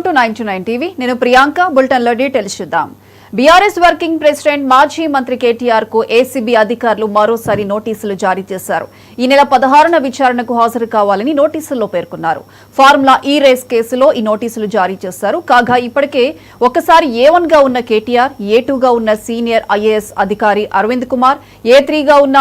To 9 TV. నేను ప్రియాంక. బులెటిన్లో details చూద్దాం. బీఆర్ఎస్ వర్కింగ్ ప్రెసిడెంట్ మాజీ మంత్రి కేటీఆర్ కు ఏసీబీ అధికారులు మరోసారి నోటీసులు జారీ చేశారు. ఈ నెల 16న విచారణకు హాజరు కావాలని నోటీసుల్లో పేర్కొన్నారు. ఫార్ములా ఈ రేస్ కేసులో ఈ నోటీసులు జారీ చేశారు. కాగా ఇప్పటికే ఒకసారి A1 గా ఉన్న కేటీఆర్, A2 గా ఉన్న సీనియర్ ఐఏఎస్ అధికారి అరవింద్ కుమార్, A3 గా ఉన్న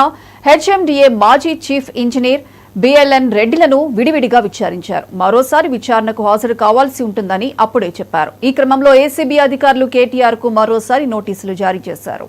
HMDA మాజీ చీఫ్ ఇంజనీర్ BLN రెడ్డిలను విడివిడిగా విచారించారు. మరోసారి విచారణకు హాజరు కావాల్సి ఉంటుందని అప్పుడే చెప్పారు. ఈ క్రమంలో ఏసీబీ అధికారులు కేటీఆర్ కు మరోసారి నోటీసులు జారీ చేశారు.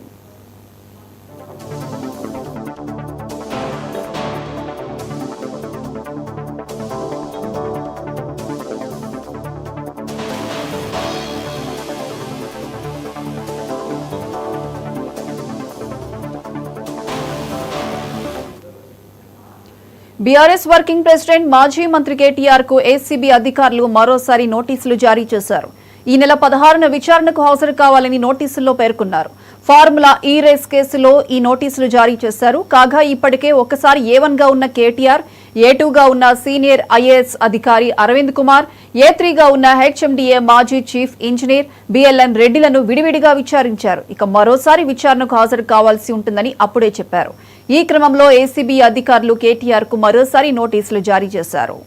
బీఆర్ఎస్ వర్కింగ్ ప్రెసిడెంట్ మాజీ మంత్రి కేటీఆర్ కు ఏసీబీ అధికారులు మరోసారి నోటీసులు జారీ చేశారు. ఈ నెల 16న విచారణకు హాజరు కావాలని నోటీసుల్లో పేర్కొన్నారు. ఫార్ములా ఈ రేస్ కేసులో ఈ నోటీసులు జారీ చేశారు. కాగా ఇప్పటికే ఒకసారి A1 గా ఉన్న కేటీఆర్, A2 గా ఉన్న సీనియర్ ఐఏఎస్ అధికారి అరవింద్ కుమార్, A3 గా ఉన్న HMDA మాజీ చీఫ్ ఇంజనీర్ BLN రెడ్డిలను విడివిడిగా విచారించారు. ఇక మరోసారి విచారణకు హాజరు కావాల్సి ఉంటుందని అప్పుడే చెప్పారు. ఈ క్రమంలో ఏసీబీ అధికారులు కేటీఆర్ కు మరోసారి నోటీసులు జారీ చేశారు.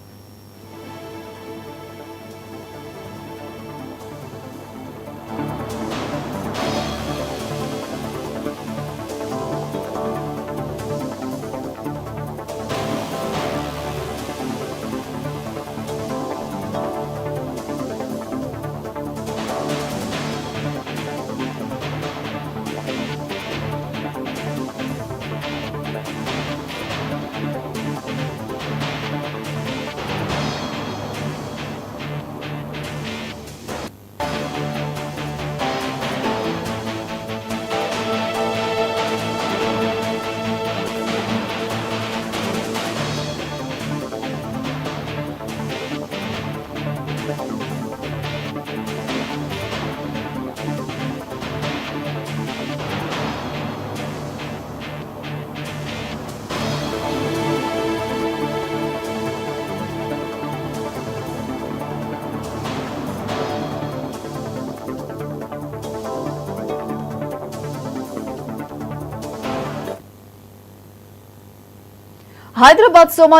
హైదరాబాద్ సోమా